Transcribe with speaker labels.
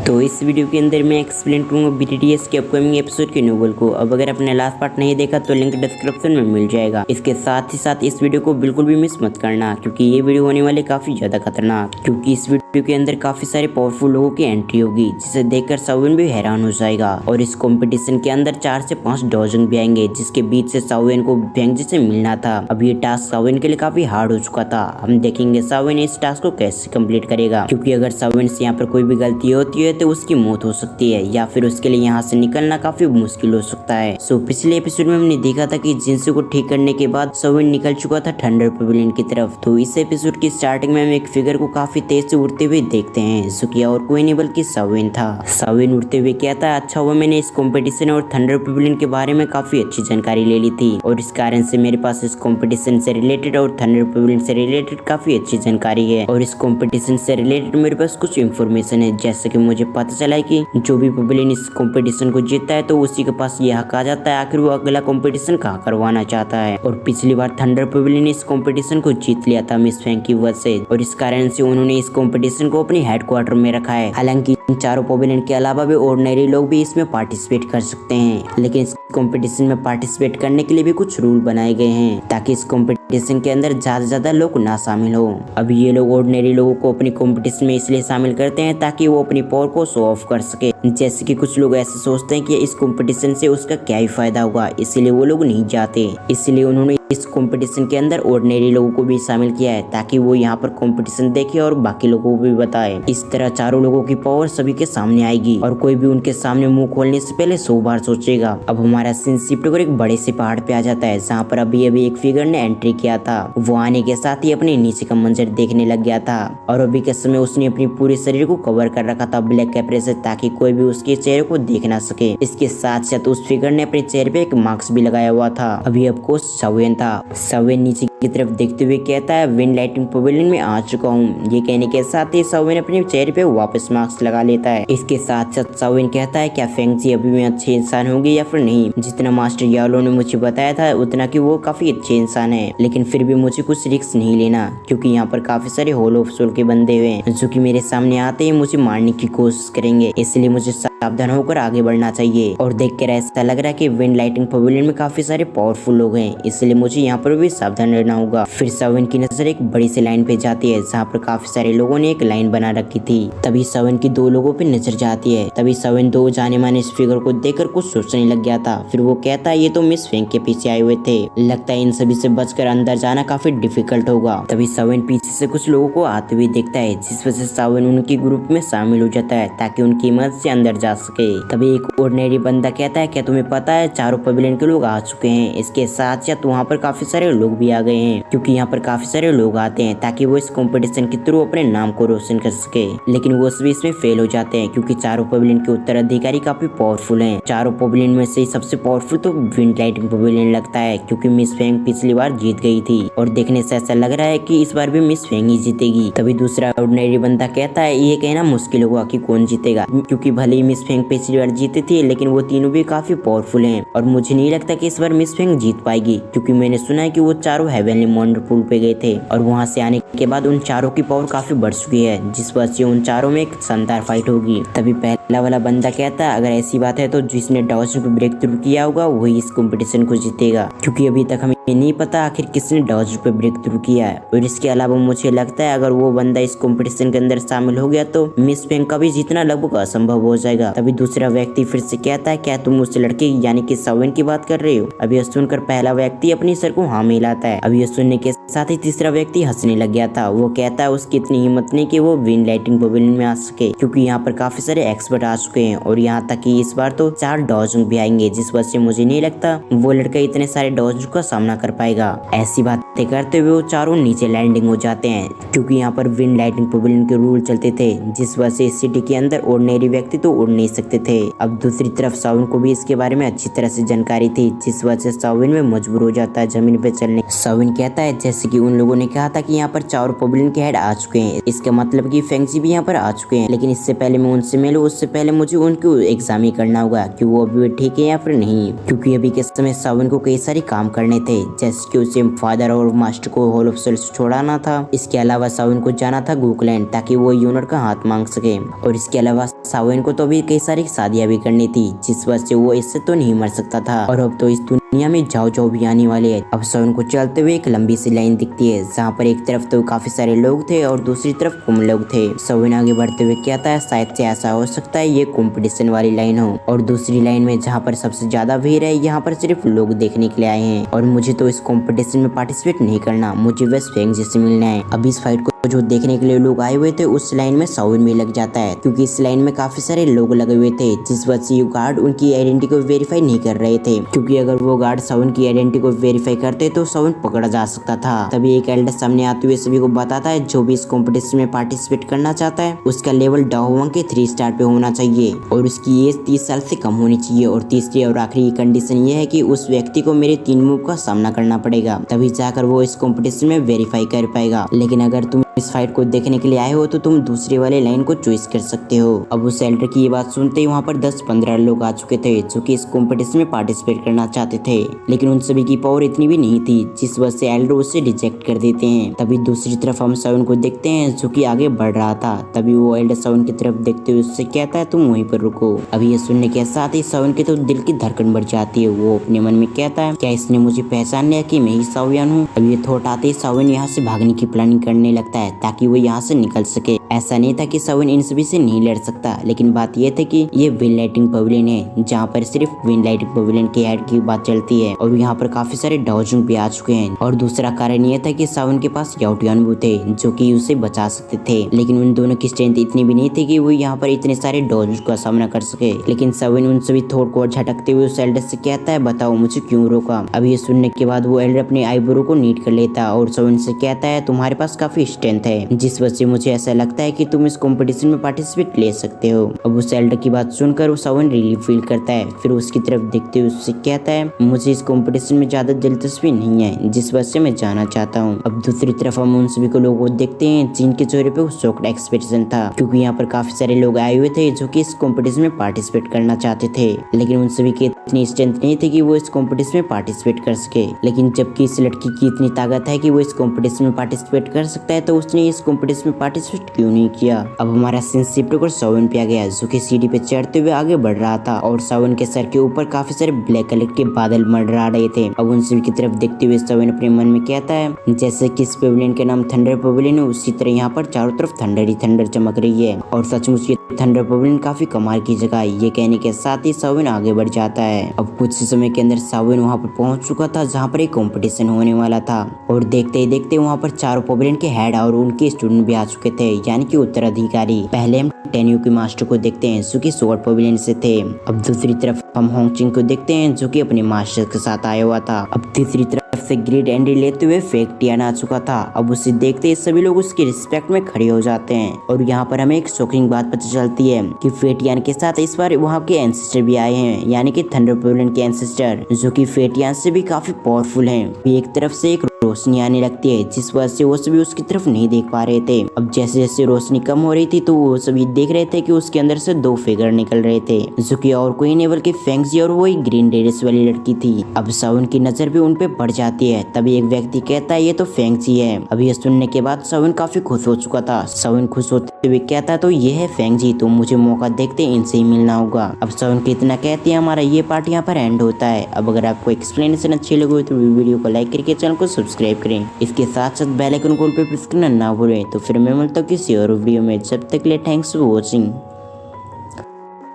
Speaker 1: तो इस वीडियो के अंदर मैं एक्सप्लेन करूंगा BTS के अपकमिंग एपिसोड के नोवेल को। अब अगर आपने लास्ट पार्ट नहीं देखा तो लिंक डिस्क्रिप्शन में मिल जाएगा। इसके साथ ही साथ इस वीडियो को बिल्कुल भी मिस मत करना, क्योंकि ये वीडियो होने वाली काफी ज्यादा खतरनाक, क्योंकि इस वीडियो के अंदर काफी सारे पावरफुल लोगों की एंट्री होगी, जिसे देखकर सावन भी हैरान हो जाएगा। और इस कंपटीशन के अंदर 4 से 5 डॉजन भी आएंगे, जिसके बीच से सावन को फेंगजी से मिलना था। अब ये टास्क सावन के लिए काफी हार्ड हो चुका था। हम देखेंगे सावन इस टास्क को कैसे कंप्लीट करेगा, क्योंकि अगर सावन से यहाँ पर कोई भी गलती होती है तो उसकी मौत हो सकती है, या फिर उसके लिए यहाँ से निकलना काफी मुश्किल हो सकता है। पिछले एपिसोड में हमने देखा था कि जिनसे को ठीक करने के बाद सावन निकल चुका था थंडर पवेलियन की तरफ। तो इस एपिसोड की स्टार्टिंग में हम एक फिगर को काफी तेज से उड़ते हुए देखते हैं, जो कि और कोई नहीं बल्कि सावन था। सावन उड़ते हुए कहता है, अच्छा हुआ मैंने इस कॉम्पिटिशन और थंडर पवेलियन के बारे में काफी अच्छी जानकारी ले ली थी, और इस कारण से मेरे पास इस कॉम्पिटिशन से रिलेटेड और थंडर पवेलियन से रिलेटेड काफी अच्छी जानकारी है। और इस कॉम्पिटिशन से रिलेटेड मेरे पास कुछ इन्फॉर्मेशन है, जैसे कि मुझे पता चला है कि जो भी पवेलियन इस कंपटीशन को जीतता है तो उसी के पास ये हक आ जाता है आखिर वो अगला कंपटीशन कहाँ करवाना चाहता है। और पिछली बार थंडर पवेलियन ने इस कंपटीशन को जीत लिया था मिस फैंग की वजह से, और इस कारण से उन्होंने इस कंपटीशन को अपने हेडक्वार्टर में रखा है। हालांकि इन चारों पवेलियन के अलावा भी ऑर्डिनरी लोग भी इसमें पार्टिसिपेट कर सकते हैं, लेकिन इस कंपटीशन में पार्टिसिपेट करने के लिए भी कुछ रूल बनाए गए हैं, ताकि इस कंपटीशन के अंदर ज्यादा लोग ना शामिल हो। अब ये लोग ऑर्डिनरी लोगों को अपनी कंपटीशन में इसलिए शामिल करते हैं ताकि वो अपनी पावर को शो ऑफ कर सके। जैसे कि कुछ लोग ऐसे सोचते हैं कि इस कंपटीशन से उसका क्या ही फायदा होगा, इसीलिए वो लोग नहीं जाते। इसलिए उन्होंने इस कंपटीशन के अंदर ऑर्डिनरी लोगों को भी शामिल किया है, ताकि वो यहाँ पर कंपटीशन देखे और बाकी लोगों को भी बताए। इस तरह चारों लोगों की पावर सभी के सामने आएगी, और कोई भी उनके सामने मुंह खोलने से पहले 100 बार सोचेगा। अब हमारा सीन शिफ्ट होकर एक बड़े से पहाड़ पे आ जाता है, जहाँ पर अभी एक फिगर ने एंट्री किया था। वो आने के साथ ही अपने नीचे का मंजर देखने लग गया था, और अभी के समय उसने अपनी पूरे शरीर को कवर कर रखा था ब्लैक कपड़े से, ताकि कोई भी उसके चेहरे को देख ना सके। इसके साथ साथ उस फिगर ने अपने चेहरे पे एक मास्क भी लगाया हुआ था। अभी आपको सावन था। सावन नीचे की तरफ देखते हुए कहता है, विंड लाइटिंग पवेलियन में आ चुका हूँ। ये कहने के साथ ही सावन अपने चेहरे पे वापस मास्क लगा लेता है। इसके साथ साथ सावन कहता है, क्या फेंगजी अभी भी अच्छे इंसान होंगे या फिर नहीं। जितना मास्टर यालो ने मुझे बताया था उतना कि वो काफी अच्छे इंसान है, लेकिन फिर भी मुझे कुछ रिस्क नहीं लेना, क्योंकि यहाँ पर काफी सारे होल ऑफ सोल के बंदे हुए हैं, जो कि मेरे सामने आते ही मुझे मारने की कोशिश करेंगे। इसलिए मुझे सावधान होकर आगे बढ़ना चाहिए। और देखकर ऐसा लग रहा है कि विंड लाइटिंग पवेलियन में काफी सारे पावरफुल लोग हैं, इसलिए मुझे यहाँ पर भी सावधान रहना होगा। फिर सावन की नजर एक बड़ी सी लाइन पे जाती है, जहाँ पर काफी सारे लोगों ने एक लाइन बना रखी थी। तभी सावन की 2 लोगों पे नजर जाती है। तभी सावन 2 जाने माने इस फिगर को देखकर कुछ सोचने लग गया था। फिर वो कहता है, ये तो मिस फेंग के पीछे आए हुए थे, लगता है इन सभी से बचकर अंदर जाना काफी डिफिकल्ट होगा। तभी सावन पीछे से कुछ लोगों को आते हुए देखता है, जिस वजह से सावन उनके ग्रुप में शामिल हो जाता है, ताकि उनकी मदद से अंदर जा सके। तभी एक ऑर्डिनरी बंदा कहता है, क्या तुम्हें पता है चारों पवेलियन के लोग आ चुके हैं। इसके साथ साथ वहाँ पर काफी सारे लोग भी आ गए हैं, क्योंकि यहाँ पर काफी सारे लोग आते हैं ताकि वो इस कंपटीशन के थ्रू अपने नाम को रोशन कर सके। लेकिन वो सभी इसमें फेल हो जाते हैं, क्योंकि चारों पवेलियन के उत्तराधिकारी काफी पावरफुल हैं। चारों पवेलियन में से सबसे पावरफुल तो विंड लाइटिंग पवेलियन लगता है, क्योंकि मिस फेंग पिछली बार जीत गई थी, और देखने से ऐसा लग रहा है कि इस बार भी मिस फेंग ही जीतेगी। तभी दूसरा ऑर्डिनरी बंदा कहता है, ये कहना मुश्किल होगा कि कौन जीतेगा, क्योंकि भले ही मिस फेंग पिछली बार जीती थी, लेकिन वो तीनों भी काफी पावरफुल हैं, और मुझे नहीं लगता कि इस बार मिस फेंग जीत पाएगी, क्योंकि मैंने सुना है कि वो चारों हेवनली वंडर पूल पे गए थे, और वहाँ से आने के बाद उन चारों की पावर काफी बढ़ चुकी है, जिस वजह से उन चारों में एक शानदार फाइट होगी। तभी पहला वाला बंदा कहता है, अगर ऐसी बात है तो जिसने डॉजन पे ब्रेक थ्रू किया होगा वही इस कंपटीशन को जीतेगा, क्योंकि अभी तक हमें नहीं पता आखिर किसने डॉजन पे ब्रेक थ्रू किया है। और इसके अलावा मुझे लगता है अगर वो बंदा इस कंपटीशन के अंदर शामिल हो गया तो मिस फेंग का भी जीतना लगभग असंभव हो जाएगा। तभी दूसरा व्यक्ति फिर से कहता है, क्या तुम उस लड़के यानी कि सावन की बात कर रहे हो। अभी यह सुनकर पहला व्यक्ति अपनी सर को हाँ मिलाता है। अभी यह सुनने के साथ ही तीसरा व्यक्ति हंसने लग गया था। वो कहता है उसकी इतनी हिम्मत नहीं कि वो विंड लाइटिंग पवेलियन में आ सके, क्योंकि यहाँ पर काफी सारे एक्सपर्ट आ चुके हैं, और यहाँ तक कि इस बार तो 4 डॉजन भी आएंगे, जिस वजह से मुझे नहीं लगता वो लड़का इतने सारे डॉजन का सामना कर पाएगा। ऐसी बातें करते हुए वो चारों नीचे लैंडिंग हो जाते हैं, क्योंकि यहाँ पर विंड लाइटिंग पवेलियन के रूल चलते थे, जिस वजह से इस सिटी के अंदर ऑर्डिनरी व्यक्ति तो उड़ नहीं सकते थे। अब दूसरी तरफ सावन को भी इसके बारे में अच्छी तरह से जानकारी थी, जिस वजह से सावन में मजबूर हो जाता है जमीन पे चलने। सावन कहता है, जैसे कि उन लोगों ने कहा था कि यहाँ पर चारों पवेलियन के हेड आ चुके हैं, इसका मतलब कि फेंगजी भी यहाँ पर आ चुके हैं, लेकिन इससे पहले मैं उनसे मिलूं उससे पहले मुझे उनको एग्जाम ही करना होगा कि वो अभी ठीक है या फिर नहीं, क्योंकि अभी के समय सावन को कई सारे काम करने थे, जैसे कि उसे फादर और मास्टर को हॉल ऑफ सेल्स छोड़ाना था। इसके अलावा सावन को जाना था गोकुलैंड ताकि वो यूनर का हाथ मांग सके, और इसके अलावा सावन को तो अभी कई सारी शादियां भी करनी थी, जिस वजह से वो इससे तो नहीं मर सकता था। और अब तो इस दुनिया में जाओ जाओ भी आने वाले है। अब सावन को चलते हुए एक लंबी सी लाइन दिखती है, जहाँ पर एक तरफ तो काफी सारे लोग थे और दूसरी तरफ कम लोग थे। सावन आगे बढ़ते हुए कहता है शायद से ऐसा हो सकता है ये कंपटीशन वाली लाइन हो, और दूसरी लाइन में जहाँ पर सबसे ज्यादा भीड़ है यहाँ पर सिर्फ लोग देखने के लिए आए हैं, और मुझे तो इस कंपटीशन में पार्टिसिपेट नहीं करना, मुझे बस फेंग से मिलना है। अब इस फाइट को जो देखने के लिए लोग आए हुए थे उस लाइन में सावन भी लग जाता है, क्योंकि इस लाइन में काफी सारे लोग लगे हुए थे, जिस वजह से गार्ड उनकी आइडेंटिटी को वेरीफाई नहीं कर रहे थे, क्योंकि अगर वो गार्ड सावन की आइडेंटिटी को वेरीफाई करते तो सावन पकड़ा जा सकता था। तभी एक एल्डर सामने आते हुए सभी को बताता है जो भी इस कॉम्पिटिशन में पार्टिसिपेट करना चाहता है उसका लेवल डाउन के 3 स्टार पे होना चाहिए और उसकी एज 30 साल से कम होनी चाहिए, और तीसरी और आखिरी कंडीशन ये है कि उस व्यक्ति को मेरे 3 मूव का सामना करना पड़ेगा, तभी जाकर वो इस कॉम्पिटिशन में वेरीफाई कर पाएगा। लेकिन अगर तुम इस फाइट को देखने के लिए आए हो तो तुम दूसरे वाले लाइन को चॉइस कर सकते हो। अब उस एल्डर की ये बात सुनते ही वहाँ पर 10-15 लोग आ चुके थे जो कि इस कॉम्पिटिशन में पार्टिसिपेट करना चाहते थे, लेकिन उन सभी की पावर इतनी भी नहीं थी, जिस वजह से एल्डर उसे रिजेक्ट कर देते हैं। तभी दूसरी तरफ हम सावन को देखते हैं जो कि आगे बढ़ रहा था। तभी वो एल्डर सावन की तरफ देखते हुए उससे कहता है तुम वहीं पर रुको। अभी ये सुनने के साथ ही सावन के तो दिल की धड़कन बढ़ जाती है। वो अपने मन में कहता है क्या इसने मुझे पहचान लिया कि मैं ही सावियन हूँ। अब ये थॉट आते ही सावन यहाँ से भागने की प्लानिंग करने लगता है ताकि वो यहाँ से निकल सके। ऐसा नहीं था कि सावन इन सभी से नहीं लड़ सकता, लेकिन बात यह थी कि ये विंड लाइटिंग पवेलियन है जहाँ पर सिर्फ विंड लाइटिंग पवेलियन के हेड की बात चलती है, और यहाँ पर काफी सारे डॉजिंग भी आ चुके हैं। और दूसरा कारण यह था कि सावन के पास याओटियानबू थे जो कि उसे बचा सकते थे, लेकिन उन दोनों की स्ट्रेंथ इतनी भी नहीं थी कि वो यहाँ पर इतने सारे डॉजिंग का सामना कर सके। लेकिन सावन उन सभी थॉट को झटकते हुए उस एल्डर से कहता है बताओ मुझे क्यों रोका। अब ये सुनने के बाद वो एल्डर अपने आईब्रो को नीट कर लेता और सावन से कहता है तुम्हारे पास काफी स्ट्रेंथ है, जिस वजह से मुझे ऐसा लगता है कि तुम इस कंपटीशन में पार्टिसिपेट ले सकते हो। अब उस एल्डर की बात सुनकर सावन रिलीफ फील करता है, फिर उसकी तरफ देखते हुए उससे कहता है मुझे इस कंपटीशन में ज्यादा दिलचस्पी नहीं है, जिस वजह से मैं जाना चाहता हूँ। अब दूसरी तरफ हम उन सभी को लोगों को देखते हैं जिनके चेहरे पे शॉक्ड एक्सप्रेशन था, क्योंकि यहाँ पर काफी सारे लोग आए हुए थे जो कि इस कंपटीशन में पार्टिसिपेट करना चाहते थे, लेकिन उन सभी की इतनी स्ट्रेंथ नहीं थी कि वो इस कंपटीशन में पार्टिसिपेट कर सके। लेकिन जबकि इस लड़की की इतनी ताकत है कि वो इस कंपटीशन में पार्टिसिपेट कर सकता है तो उसने इस कंपटीशन में पार्टिसिपेट क्यों नहीं किया। अब हमारा सीन शिफ्ट होकर सावन पे आ गया जो कि सीढ़ी पे चढ़ते हुए आगे बढ़ रहा था, और सावन के सर के ऊपर काफी सारे ब्लैक कलर के बादल मंडरा रहे थे। अब उन सभी की तरफ देखते हुए सावन अपने मन में कहता है जैसे कि इस पवेलियन के नाम थंडर पवेलियन है उसी तरह यहाँ पर चारों तरफ थंडर ही थंडर चमक रही है, और सचमुच ये थंडर पवेलियन काफी कमाल की जगह है। ये कहने के साथ ही सावन आगे बढ़ जाता है। अब कुछ समय के अंदर सावन वहाँ पर पहुँच चुका था जहाँ पर एक कॉम्पिटिशन होने वाला था, और देखते ही देखते वहाँ पर चारों पवेलियन के हेड और उनके स्टूडेंट भी आ चुके थे, यानी कि उत्तराधिकारी। पहले हम टेन्यू के मास्टर को देखते हैं जो कि स्वॉर्ड पवेलियन से थे। अब दूसरी तरफ हम होंगचिंग को देखते हैं जो कि अपने मास्टर के साथ आया हुआ था। अब तीसरी तरफ से ग्रेट एंट्री लेते हुए फेक टियाना आ चुका था। अब उसे देखते ही सभी लोग उसकी रिस्पेक्ट में खड़े हो जाते हैं, और यहाँ पर हमें एक शॉकिंग बात पता चलती है कि फेटियान के साथ इस बार वहाँ के एंसेस्टर भी आए हैं, यानी कि थंडर पवेलियन के एंसेस्टर जो कि फेटियान से भी काफी पावरफुल हैं। एक तरफ से एक रोशनी आने लगती है जिस वजह से वो सभी उसकी तरफ नहीं देख पा रहे थे। अब जैसे जैसे रोशनी कम हो रही थी तो वो सभी देख रहे थे कि उसके अंदर से 2 फिगर निकल रहे थे जो कि और कोई नहीं बल्कि फेंगजी और वो एक ग्रीन ड्रेस वाली लड़की थी। अब सावन की नजर भी उन पे पड़ जाती है। तभी एक व्यक्ति कहता है ये तो फेंगजी है। अब ये सुनने के बाद सावन काफी खुश हो चुका था। सावन खुश होते हुए कहता है तो ये है फेंगजी, तुम मुझे मौका देखते इनसे ही मिलना होगा। अब सावन की इतना कहते हैं हमारा ये पार्ट यहाँ पर एंड होता है। अब अगर आपको एक्सप्लेनेशन अच्छी लगी तो वीडियो को लाइक करके चैनल को सब्सक्राइब करें, इसके साथ साथ बेल आइकन को पे प्रेस करना ना भूलें। तो फिर मैं मिलता हूँ किसी और वीडियो में, जब तक के लिए थैंक्स फॉर वॉचिंग।